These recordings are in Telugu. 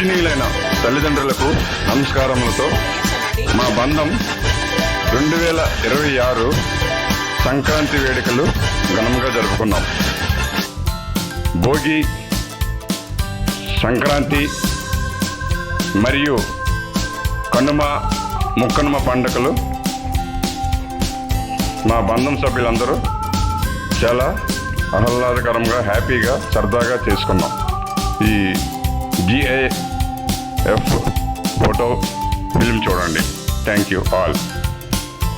పూజనీయులైన తల్లిదండ్రులకు నమస్కారములతో మా బంధం 2026 సంక్రాంతి వేడుకలు ఘనంగా జరుపుకున్నాం. భోగి, సంక్రాంతి మరియు కనుమ, ముక్కనుమ పండుగలు మా బంధం సభ్యులందరూ చాలా ఆహ్లాదకరంగా, హ్యాపీగా, సరదాగా చేసుకున్నాం. ఈ GIF ఫోటో ఫిల్మ్ చూడండి. Thank you all.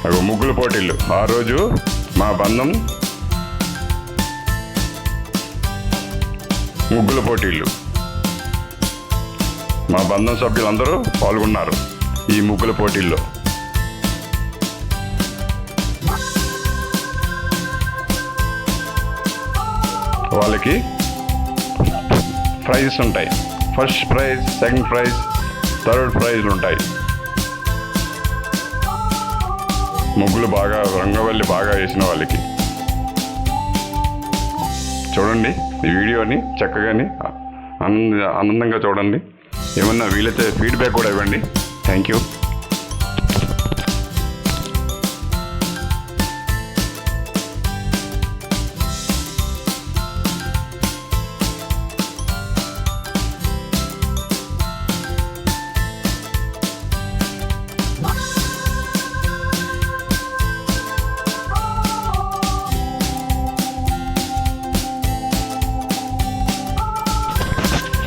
అవి ముగ్గుల పోటీలు. ఆ రోజు మా బంధం ముగ్గుల పోటీలు. మా బంధం సభ్యులందరూ పాల్గొన్నారు ఈ ముగ్గుల పోటీల్లో. వాళ్ళకి ప్రైజెస్ ఉంటాయి. First prize, second prize, third ప్రైజ్లు ఉంటాయి. ముగ్గులు బాగా, రంగవల్లి బాగా వేసిన వాళ్ళకి. చూడండి ఈ వీడియోని చక్కగాని ఆనందంగా చూడండి. ఏమన్నా వీలైతే ఫీడ్బ్యాక్ కూడా ఇవ్వండి. Thank you.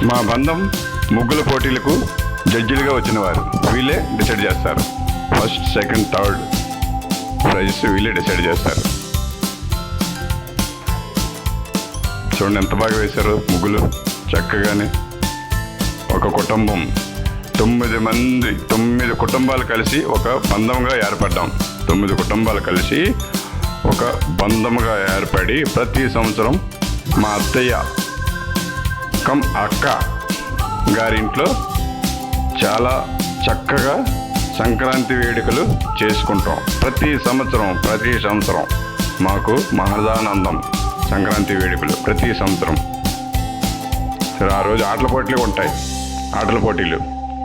మా బంధం ముగ్గుల పోటీలకు జడ్జిలుగా వచ్చిన వారు వీళ్ళే డిసైడ్ చేస్తారు. ఫస్ట్, సెకండ్, థర్డ్ ప్రైజెస్ వీళ్ళే డిసైడ్ చేస్తారు. చూడండి ఎంత బాగా వేశారు ముగ్గులు చక్కగానే. ఒక కుటుంబం 9 కుటుంబాలు కలిసి ఒక బంధంగా ఏర్పడ్డాం. 9 కుటుంబాలు కలిసి ఒక బంధంగా ఏర్పడి ప్రతి సంవత్సరం మా అత్తయ్య అక్క గారింట్లో చాలా చక్కగా సంక్రాంతి వేడుకలు చేసుకుంటాం. ప్రతి సంవత్సరం మాకు మహదానందం సంక్రాంతి వేడుకలు ప్రతి సంవత్సరం. సరే, ఆ రోజు ఆటల పోటీలు ఉంటాయి. ఆటల పోటీలు,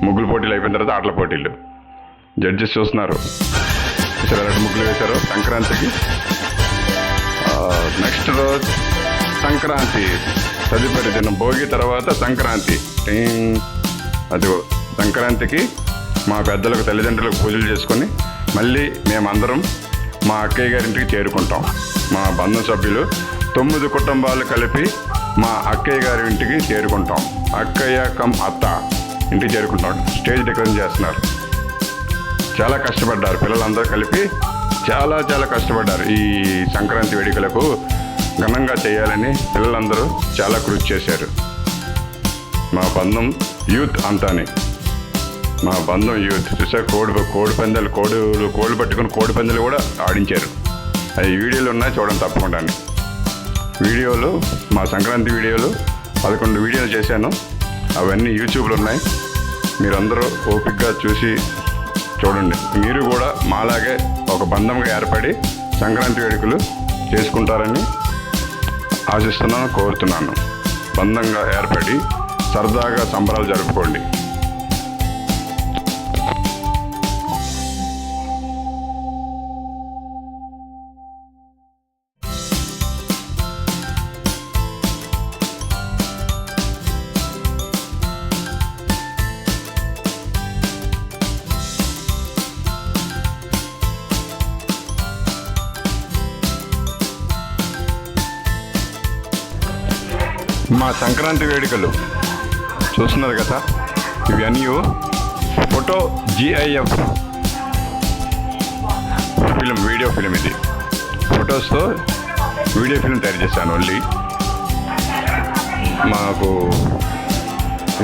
ముగ్గుల పోటీలు అయిపోయిన తర్వాత ఆటల పోటీలు. జడ్జెస్ చూస్తున్నారు. సరే, 2 ముగ్గులు వేశారు సంక్రాంతికి. నెక్స్ట్ రోజు సంక్రాంతి, తదుపరి దినం భోగి, తర్వాత సంక్రాంతి. అదిగో సంక్రాంతికి మా పెద్దలకు, తల్లిదండ్రులకు పూజలు చేసుకొని మళ్ళీ మేమందరం మా అక్కయ్య గారింటికి చేరుకుంటాం. మా బంధు సభ్యులు 9 కుటుంబాలు కలిపి మా అక్కయ్య గారి ఇంటికి చేరుకుంటాం. అక్కయ్య అత్త ఇంటికి చేరుకుంటాం. స్టేజ్ డెకరేషన్ చేస్తున్నారు. చాలా కష్టపడ్డారు పిల్లలందరూ కలిపి. చాలా కష్టపడ్డారు. ఈ సంక్రాంతి వేడుకలకు ఘనంగా చేయాలని పిల్లలందరూ చాలా కృషి చేశారు. మా బంధం యూత్ అంతాని. మా బంధం యూత్ చూసారు. కోడి పందాలు, కోళ్ళు పట్టుకుని కోడి పందాలు కూడా ఆడించారు. అవి వీడియోలు ఉన్నాయి, చూడండి తప్పకుండా. వీడియోలు, మా సంక్రాంతి వీడియోలు 11 వీడియోలు చేశాను. అవన్నీ యూట్యూబ్లో ఉన్నాయి. మీరందరూ ఓపికగా చూసి చూడండి. మీరు కూడా మాలాగే ఒక బంధంగా ఏర్పడి సంక్రాంతి వేడుకలు చేసుకుంటారని ఆశిస్తున్నాను, కోరుతున్నాను. బంధంగా ఏర్పడి సరదాగా సంబరాలు జరుపుకోండి. మా సంక్రాంతి వేడుకలు చూస్తున్నారు కదా. ఇవన్నీ photo GIF film, video film. ఇది ఫొటోస్తో వీడియో ఫిల్మ్ తయారు చేశాను. ఓన్లీ మాకు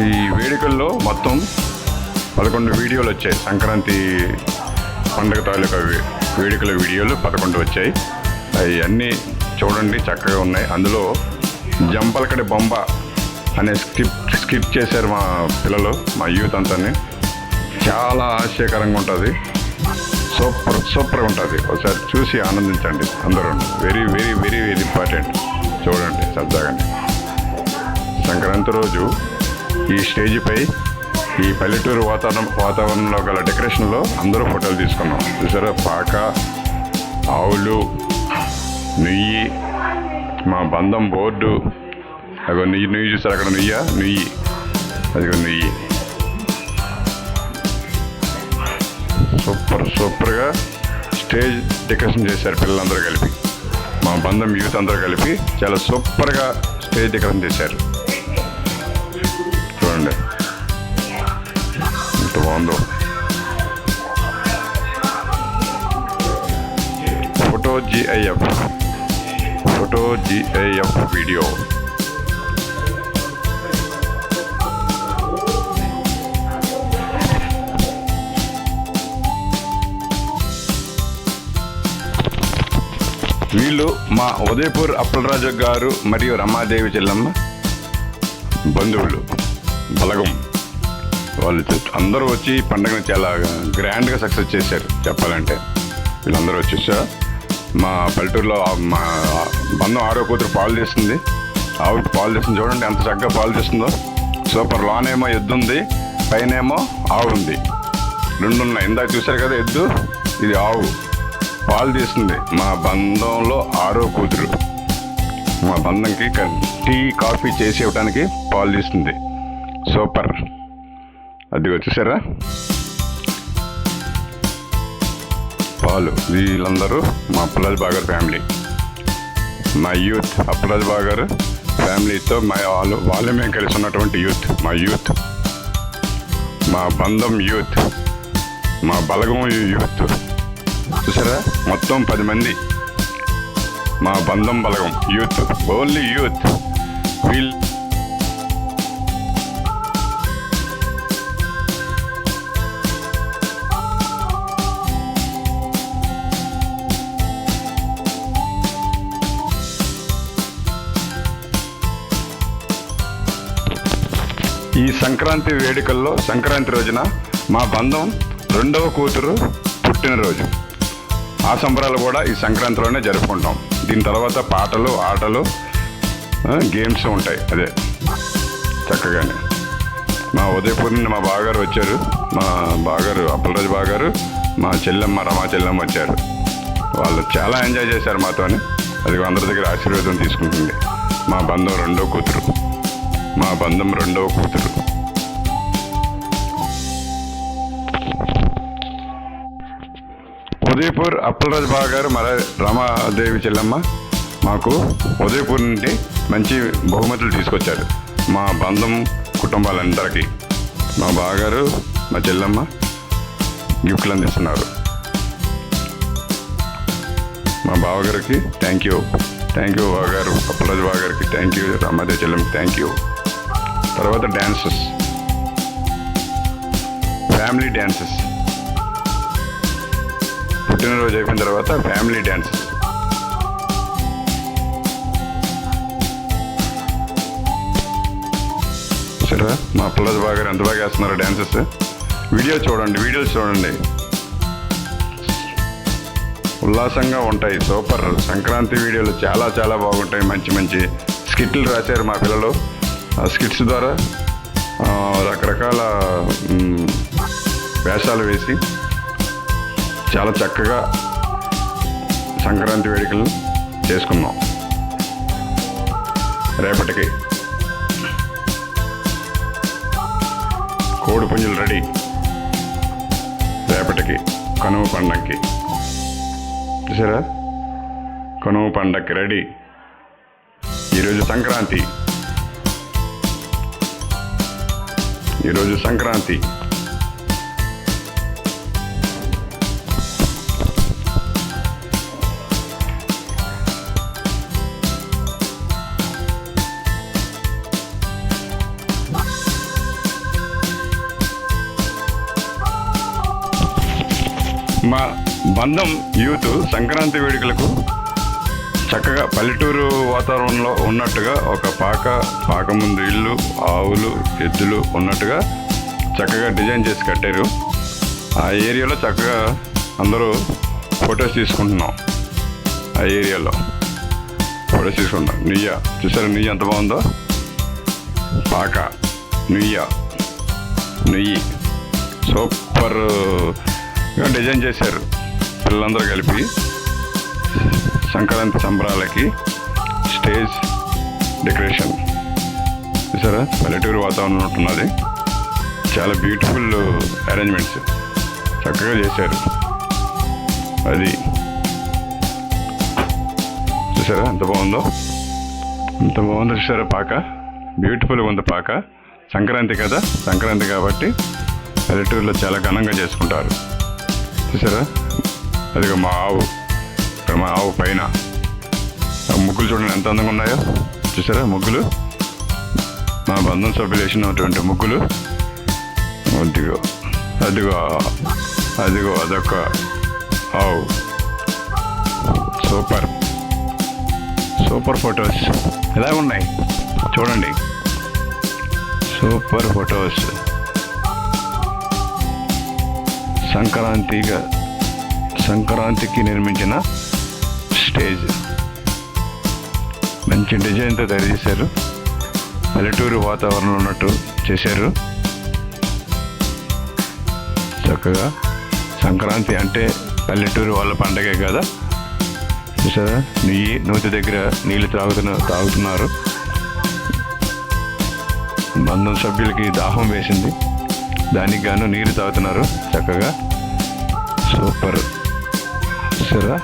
ఈ వేడుకల్లో మొత్తం 11 వీడియోలు వచ్చాయి. సంక్రాంతి పండుగ తాలూకా వేడుకల వీడియోలు 11 వచ్చాయి. అవి అన్నీ చూడండి, చక్కగా ఉన్నాయి. అందులో జంపలకడి బొమ్మ అనే స్కిప్ చేశారు మా పిల్లలు, మా యూత్ అంతా. చాలా హాస్యకరంగా ఉంటుంది. సూపర్గా ఉంటుంది. ఒకసారి చూసి ఆనందించండి అందరూ. Very very very very important. చూడండి సరదాగా. సంక్రాంతి రోజు ఈ స్టేజ్పై ఈ పల్లెటూరు వాతావరణంలో గల డెకరేషన్లో అందరూ ఫోటోలు తీసుకున్నాం. చూసారా, పాక, ఆవులు, నెయ్యి, మా బంధం బోర్డు, అదిగో నెయ్యి చూసారు అక్కడ, నెయ్యి అదిగో నెయ్యి. సూపర్గా స్టేజ్ డెకరేషన్ చేశారు పిల్లలందరూ కలిపి. మా బంధం యూత్ అందరూ కలిపి చాలా సూపర్గా స్టేజ్ డెకరేషన్ చేశారు. చూడండి ఎంత బాగుందో. Photo GIF video. వీళ్ళు మా ఉదయపూర్ అప్పలరాజు గారు మరియు రమాదేవి చెల్లమ్మ బంధువులు, బలగం. వాళ్ళు అందరూ వచ్చి పండుగను చాలా గ్రాండ్గా సక్సెస్ చేశారు చెప్పాలంటే. వీళ్ళందరూ వచ్చేసా మా పల్లెటూరులో మా బంధం 6వ కూతురు పాలు తీస్తుంది. ఆవుకి పాలు తీస్తుంది, చూడండి ఎంత చక్కగా పాలు తీస్తుందో. సూపర్. లోనేమో ఎద్దు ఉంది, పైనేమో ఆవు ఉంది, 2 ఉన్నాయి. ఇందాక చూశారు కదా ఎద్దు, ఇది ఆవు. పాలు తీస్తుంది మా బంధంలో 6వ కూతురు. మా బంధంకి టీ కాఫీ చేసి ఇవ్వడానికి పాలు తీస్తుంది. సూపర్. అది వచ్చేసారా పాలు. వీళ్ళందరూ మా అప్పలరాజు బాగారు ఫ్యామిలీ, మా యూత్. అప్పలరాజు బాగారు ఫ్యామిలీతో వాళ్ళే మేము కలిసి ఉన్నటువంటి యూత్, మా యూత్, మా బంధం యూత్, మా బలగం యూత్. చూసారా, మొత్తం 10 మంది మా బంధం బలగం యూత్, ఓన్లీ యూత్. వీళ్ళు ఈ సంక్రాంతి వేడుకల్లో సంక్రాంతి రోజున మా బంధం 2వ కూతురు పుట్టినరోజు. ఆ సంబరాలు కూడా ఈ సంక్రాంతిలోనే జరుపుకుంటాం. దీని తర్వాత పాటలు, ఆటలు, గేమ్స్ ఉంటాయి. అదే చక్కగానే. మా ఉదయపూర్ నుండి మా బావగారు వచ్చారు. మా బావగారు అప్పలరాజు బావగారు, మా చెల్లెమ్మ రమా చెల్లెమ్మ వచ్చారు. వాళ్ళు చాలా ఎంజాయ్ చేశారు మాతోని. అది అందరి దగ్గర ఆశీర్వాదం తీసుకుంటుంది. మా బంధం 2వ కూతురు, మా బంధం 2వ కూతురు. ఉదయపూర్ అప్పలరాజు బావగారు మరి రమాదేవి చెల్లమ్మ మాకు ఉదయపూర్ నుండి మంచి బహుమతులు తీసుకొచ్చారు. మా బంధం కుటుంబాలందరికీ మా బావగారు, మా చెల్లమ్మ గిఫ్ట్లు అందిస్తున్నారు. మా బావగారికి థ్యాంక్ యూ బావగారు, అప్పలరాజు బావగారికి థ్యాంక్ యూ, రమాదేవి చెల్లమ్మకి థ్యాంక్ యూ. తర్వాత డ్యాన్సెస్, ఫ్యామిలీ డ్యాన్సెస్. పుట్టినరోజు అయిపోయిన తర్వాత ఫ్యామిలీ డ్యాన్సెస్. సరే, మా అప్పలరాజు బాగారు ఎంత బాగా వేస్తున్నారు డ్యాన్సెస్. వీడియోస్ చూడండి, ఉల్లాసంగా ఉంటాయి. సూపర్. సంక్రాంతి వీడియోలు చాలా చాలా బాగుంటాయి. మంచి స్కిట్లు రాశారు మా పిల్లలు. ఆ స్కిట్స్ ద్వారా రకరకాల వేషాలు వేసి చాలా చక్కగా సంక్రాంతి వేడుకలు చేసుకున్నాం. రేపటికి కోడి పుంజులు రెడీ. రేపటికి కనుమ పండగకి. చూసారా, కనుమ పండగకి రెడీ. ఈరోజు సంక్రాంతి. మా బంధం యూత్ సంక్రాంతి వేడుకలకు చక్కగా పల్లెటూరు వాతావరణంలో ఉన్నట్టుగా ఒక పాక ముందు ఇల్లు, ఆవులు, ఎద్దులు ఉన్నట్టుగా చక్కగా డిజైన్ చేసి కట్టారు. ఆ ఏరియాలో చక్కగా అందరూ ఫొటోస్ తీసుకుంటున్నాం. ఆ ఏరియాలో ఫొటోస్ తీసుకుంటున్నాం. నుయ్య చూసారా, నుయ్య ఎంత బాగుందో. పాక, నుయ్య నెయ్యి సూపర్గా డిజైన్ చేశారు పిల్లలందరూ కలిపి. సంక్రాంతి సంబరాలకి స్టేజ్ డెకరేషన్ చూసారా, పల్లెటూరు వాతావరణం ఉంటున్నది. చాలా బ్యూటిఫుల్ అరేంజ్మెంట్స్ చక్కగా చేశారు. అది చూసారా ఎంత బాగుందో, ఎంత బాగుందో చూసారా. పాక బ్యూటిఫుల్గా ఉంది. పాక సంక్రాంతి కదా, సంక్రాంతి కాబట్టి పల్లెటూరులో చాలా ఘనంగా చేసుకుంటారు. చూసారా, అదిగో మా ఆవు, ఇక్కడ మా ఆవు పైన ముగ్గులు చూడండి ఎంత అందంగా ఉన్నాయో. చూసారా ముగ్గులు, మా బంధం సభ్యులు వేసినటువంటి ముగ్గులు. అదిగో అదిగో అదిగో అదొక ఆవు. సూపర్ సూపర్ ఫొటోస్ ఎలా ఉన్నాయి చూడండి. Super photos. సంక్రాంతికి నిర్మించిన స్టేజ్ మంచి డిజైన్తో తయారు చేశారు. పల్లెటూరు వాతావరణం ఉన్నట్టు చేశారు చక్కగా. సంక్రాంతి అంటే పల్లెటూరు వాళ్ళ పండగే కదా. చూసారా, నూతి దగ్గర నీళ్ళు తాగుతున్నారు. బంధం సభ్యులకి దాహం వేసింది, దానికి గాను నీరు తాగుతున్నారు చక్కగా. సూపర్. చూసారా,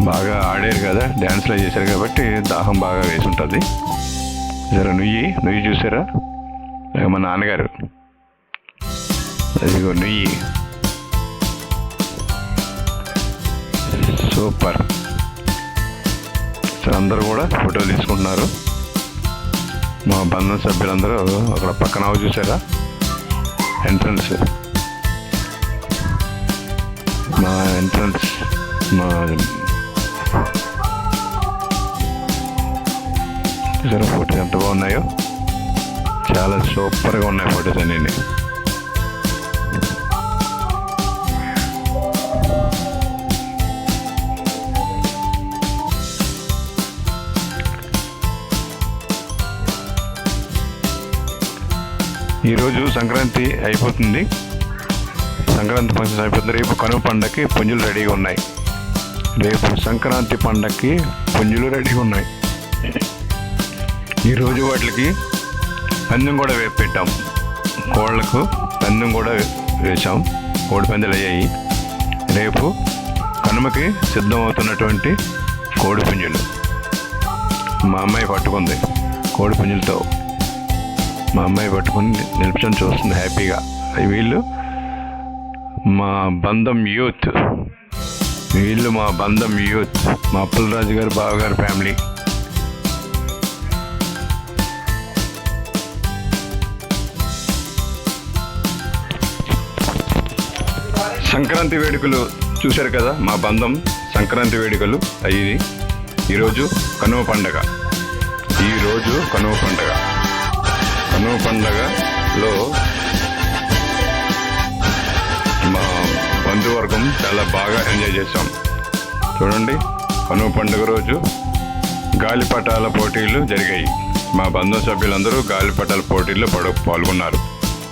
బాగా ఆడారు కదా, డ్యాన్స్లో చేశారు కాబట్టి దాహం బాగా వేసి ఉంటుంది. జర నుయ్యి చూసారా, మా నాన్నగారు. అదిగో నుయ్యి. సూపర్. అందరూ కూడా ఫోటోలు తీసుకుంటున్నారు. మా బంధం సభ్యులందరూ అక్కడ పక్కన చూసారా ఎంట్రన్స్, మా ఎంట్రన్స్, మా చూసారా ఫోటోస్ ఎంత బాగున్నాయో. చాలా సూపర్గా ఉన్నాయి ఫొటోస్ అన్నీ. ఈరోజు సంక్రాంతి అయిపోతుంది, సంక్రాంతి ఫంక్షన్ అయిపోతుంది. రేపు కనుమ పండగకి పుంజులు రెడీగా ఉన్నాయి. రేపు సంక్రాంతి పండగకి పుంజులు రెడీగా ఉన్నాయి. ఈరోజు వాటికి పందెం కూడా పెట్టాం. కోళ్ళకు పందెం కూడా వేసాం, కోడి పందాలు అయ్యాయి. రేపు కనుమకి సిద్ధమవుతున్నటువంటి కోడి పుంజులు మా అమ్మాయి పట్టుకుంది. కోడి పుంజులతో మా అమ్మాయి పట్టుకుని నిల్చొని చూస్తుంది హ్యాపీగా. వీళ్ళు మా బంధం యూత్, మా అప్పలరాజు గారు బావగారు ఫ్యామిలీ. సంక్రాంతి వేడుకలు చూశారు కదా, మా బంధం సంక్రాంతి వేడుకలు అయ్యి. ఈరోజు కనుమ పండగ. కనుమ పండగలో మా బంధువర్గం చాలా బాగా ఎంజాయ్ చేశాం. చూడండి, కనుమ పండుగ రోజు గాలిపటాల పోటీలు జరిగాయి. మా బంధు సభ్యులందరూ గాలిపటాల పోటీల్లో పాల్గొన్నారు.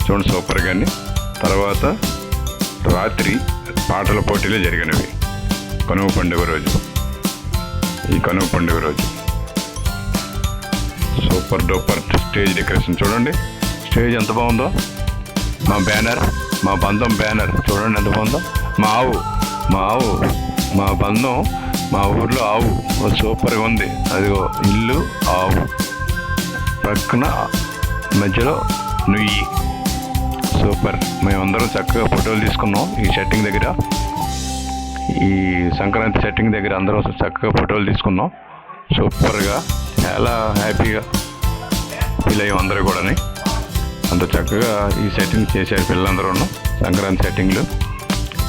చూడండి సూపర్గాని. తర్వాత రాత్రి పాటల పోటీలు జరిగినవి కనుమ పండుగ రోజు. ఈ కనుమ పండుగ రోజు సూపర్ డూపర్ స్టేజ్ డెకరేషన్ చూడండి. స్టేజ్ ఎంత బాగుందో. మా బ్యానర్, మా బంధం బ్యానర్ చూడండి ఎంత బాగుందో. మా ఆవు, మా బంధం, మా ఊర్లో ఆవు సూపర్గా ఉంది. అదిగో ఇల్లు, ఆవు, పక్కన మధ్యలో నుయ్యి. సూపర్. మేమందరం చక్కగా ఫోటోలు తీసుకున్నాం ఈ సెట్టింగ్ దగ్గర. ఈ సంక్రాంతి సెట్టింగ్ దగ్గర అందరం చక్కగా ఫోటోలు తీసుకున్నాం. సూపర్గా చాలా హ్యాపీగా ఫీల్ అయ్యాం అందరూ కూడా. అంత చక్కగా ఈ సెట్టింగ్ చేశారు పిల్లలందరూ. సంక్రాంతి సెట్టింగ్లు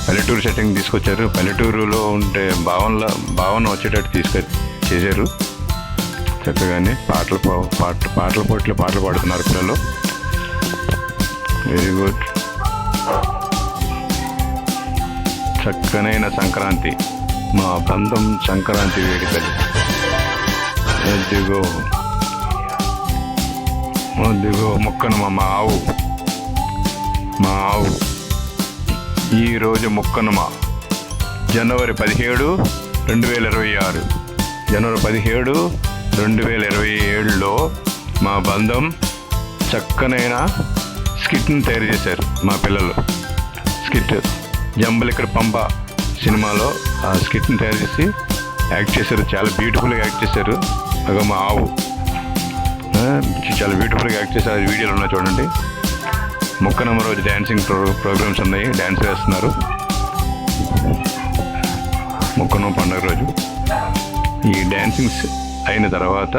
పల్లెటూరు సెట్టింగ్ తీసుకొచ్చారు. పల్లెటూరులో ఉంటే భావన వచ్చేటట్టు చేశారు చక్కగానే. పాటల పోటీలో పాటలు పాడుతున్నారు పిల్లలు. Very good. చక్కనైన సంక్రాంతి, మా బంధం సంక్రాంతి వేడుకలు. అదిగో అదిగో ముక్కనుమ మా ఆవు ఈరోజు ముక్కనుమ జనవరి 17, 2026. జనవరి 17, 2027లో మా బంధం చక్కనైన స్కిట్ని తయారు చేశారు మా పిల్లలు. స్కిట్ జంబలిక్కడ పంప సినిమాలో ఆ స్కిట్ని తయారు చేసి యాక్ట్ చేశారు. చాలా బ్యూటిఫుల్గా యాక్ట్ చేశారు. అగో మా ఆవు చాలా బ్యూటిఫుల్గా యాక్ట్ చేశారు. అది వీడియోలు ఉన్నాయి చూడండి. ముక్కనుమ రోజు డ్యాన్సింగ్ ప్రోగ్రామ్స్ ఉన్నాయి, డ్యాన్స్ వేస్తున్నారు. ముక్కనుమ పండుగ రోజు ఈ డ్యాన్సింగ్స్ అయిన తర్వాత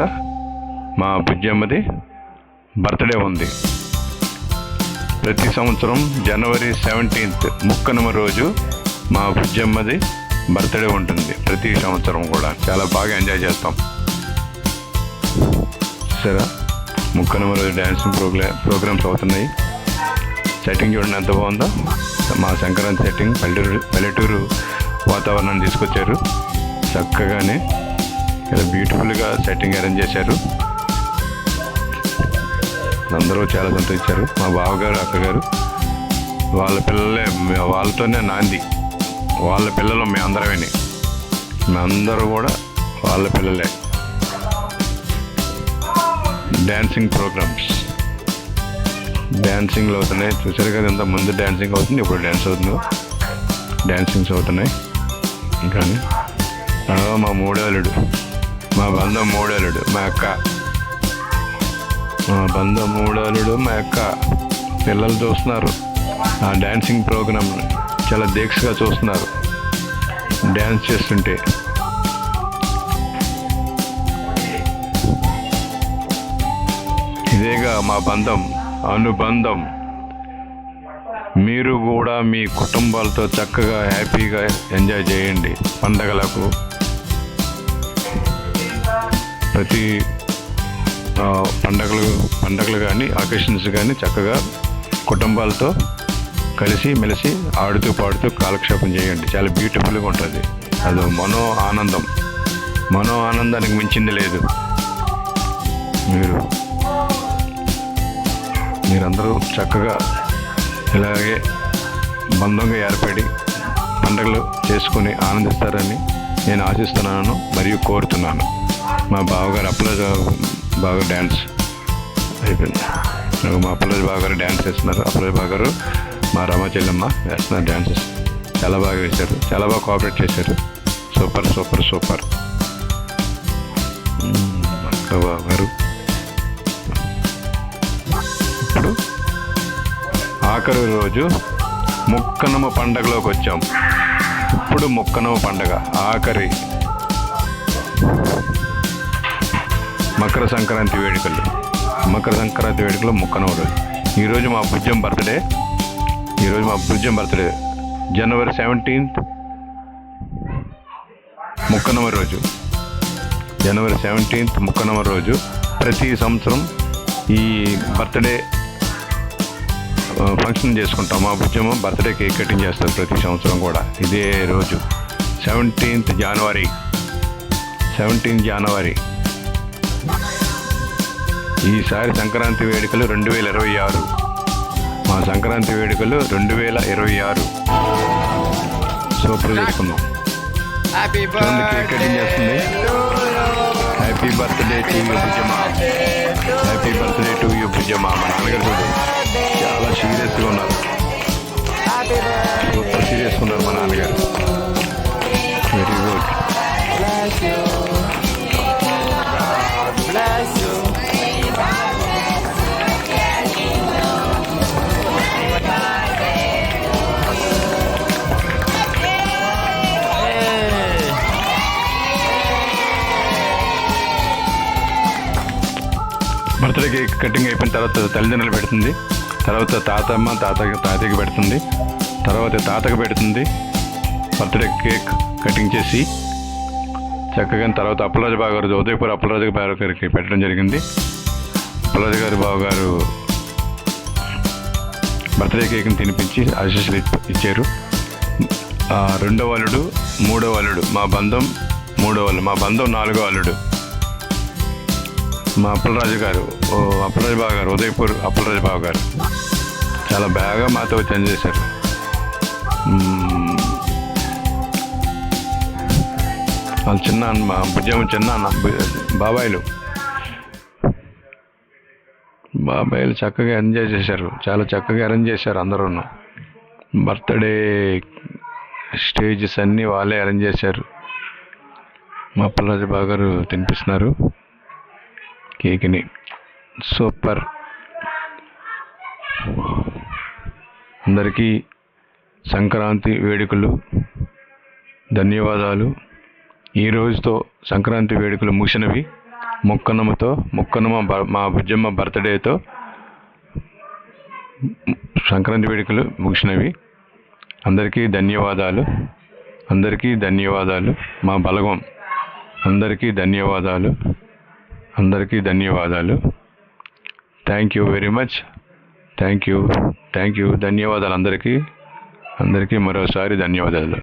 మా బుజ్జమ్మది బర్త్డే ఉంది. ప్రతి సంవత్సరం జనవరి 17 ముక్కనుమ రోజు మా బుజ్జమ్మది బర్త్డే ఉంటుంది. ప్రతి సంవత్సరం కూడా చాలా బాగా ఎంజాయ్ చేస్తాం. సరే, ముక్కనుమ రోజు డ్యాన్సింగ్ ప్రోగ్రామ్స్ అవుతున్నాయి. సెట్టింగ్ చూడండి ఎంత బాగుందో. మా సంక్రాంతి సెట్టింగ్ పల్లెటూరు వాతావరణాన్ని తీసుకొచ్చారు. చక్కగానే ఇలా బ్యూటిఫుల్గా సెట్టింగ్ అరేంజ్ చేశారు. అందరూ చాలా సంతోషించారు. మా బావగారు, అక్కగారు, వాళ్ళ పిల్లలే, వాళ్ళతోనే నాంది. వాళ్ళ పిల్లలు మేమందరూ కూడా వాళ్ళ పిల్లలే. డ్యాన్సింగ్ ప్రోగ్రామ్స్ డ్యాన్సింగ్లు అవుతున్నాయి. చూసారు కదా, ఇంత ముందు డ్యాన్సింగ్ అవుతుంది, ఇప్పుడు డ్యాన్సింగ్స్ అవుతున్నాయి. ఇంకా మా మూడేళ్ళుడు, మా బంధం మూడేళ్ళుడు, మా బంధం మూడేళ్ళుడు, మా అక్క పిల్లలు చూస్తున్నారు. ఆ డ్యాన్సింగ్ ప్రోగ్రామ్ చాలా దీక్షగా చూస్తున్నారు డ్యాన్స్ చేస్తుంటే. ఇదేగా మా బంధం, అనుబంధం. మీరు కూడా మీ కుటుంబాలతో చక్కగా హ్యాపీగా ఎంజాయ్ చేయండి. పండగలకు ప్రతి పండగలు కానీ అకేషన్స్ కానీ చక్కగా కుటుంబాలతో కలిసి మెలిసి ఆడుతూ పాడుతూ కాలక్షేపం చేయండి. చాలా బ్యూటిఫుల్గా ఉంటుంది. అది మనో ఆనందానికి మించింది లేదు. మీరందరూ చక్కగా ఇలాగే బంధంగా ఏర్పడి పండుగలు చేసుకుని ఆనందిస్తారని నేను ఆశిస్తున్నాను మరియు కోరుతున్నాను. మా బావగారు బాగా డ్యాన్స్ అయిపోయింది. మా అప్పలరాజు బావగారు డ్యాన్స్ చేస్తున్నారు. అప్పలరాజు బావగారు, మా రమ చెల్లెమ్మ వేస్తున్నారు డ్యాన్సెస్. చాలా బాగా వేశారు, చాలా బాగా కోఆపరేట్ చేశారు. Super super super. అక్క బావగారు. ఇప్పుడు ఆఖరి రోజు ముక్కనుమ పండగలోకి వచ్చాం. ఇప్పుడు ముక్కనుమ పండగ ఆఖరి మకర సంక్రాంతి వేడుకలు ముక్కనుమ రోజు. ఈరోజు మా బుజ్జం బర్త్డే. జనవరి 17 ముక్కనుమ రోజు. జనవరి 17 ముక్కనుమ రోజు ప్రతి సంవత్సరం ఈ బర్త్డే ఫంక్షన్ చేసుకుంటాం. మా బుజ్జమ్మ బర్త్డే కేక్ కటింగ్ చేస్తారు ప్రతి సంవత్సరం కూడా ఇదే రోజు. 17 జనవరి. ఈసారి సంక్రాంతి వేడుకలు 2026. మా సంక్రాంతి వేడుకలు 2026 సూపర్ చేసుకున్నాం. కేక్ కటింగ్ చేస్తుంది. Happy birthday to you Bujjamma. Happy birthday to you Bujjamma. మా నాన్నగారు చూడు చాలా సీరియస్గా ఉన్నారు. సూపర్ సీరియస్గా ఉన్నారు మా నాన్నగారు. Very good. Birthday cake cutting అయిపోయిన తర్వాత తల్లిదండ్రులు పెడుతుంది. తర్వాత తాతయ్యకి పెడుతుంది. తర్వాత తాతకి పెడుతుంది. బర్త్డే కేక్ కటింగ్ చేసి చక్కగా తర్వాత అప్పలరాజు బావగారు, ఉదయపూర్ అప్పలరాజు బావగారికి పెట్టడం జరిగింది. అప్పలరాజు గారు బావగారు బర్త్డే కేక్ని తినిపించి ఆశీస్సులు ఇచ్చారు. రెండవ అల్లుడు, మూడవ అల్లుడు, మా బంధం 3వ అల్లుడు, మా బంధం 4వ అల్లుడు. మా అప్పలరాజు గారు, అప్పలరాజు బావ గారు, ఉదయపూర్ అప్పలరాజు బావ గారు చాలా బాగా మాతో పనిచేశారు. వాళ్ళ చిన్న అన్న, మా భుజం చిన్న అన్న, బాబాయిలు చక్కగా ఎంజాయ్ చేశారు, చాలా చక్కగా అరేంజ్ చేశారు. అందరూ బర్త్డే స్టేజెస్ అన్నీ వాళ్ళే అరేంజ్ చేశారు. మా అప్పలరాజు బావ గారు తినిపిస్తున్నారు కేక్ని. సూపర్. అందరికీ సంక్రాంతి వేడుకలు, ధన్యవాదాలు. ఈ రోజుతో సంక్రాంతి వేడుకలు ముగిసినవి. ముక్కనుమ మా బుజ్జమ్మ బర్త్డేతో సంక్రాంతి వేడుకలు ముగిసినవి. అందరికీ ధన్యవాదాలు, అందరికీ ధన్యవాదాలు. మా బలగం అందరికీ ధన్యవాదాలు, అందరికీ ధన్యవాదాలు. Thank you very much. Thank you. ధన్యవాదాలు అందరికీ మరోసారి ధన్యవాదాలు.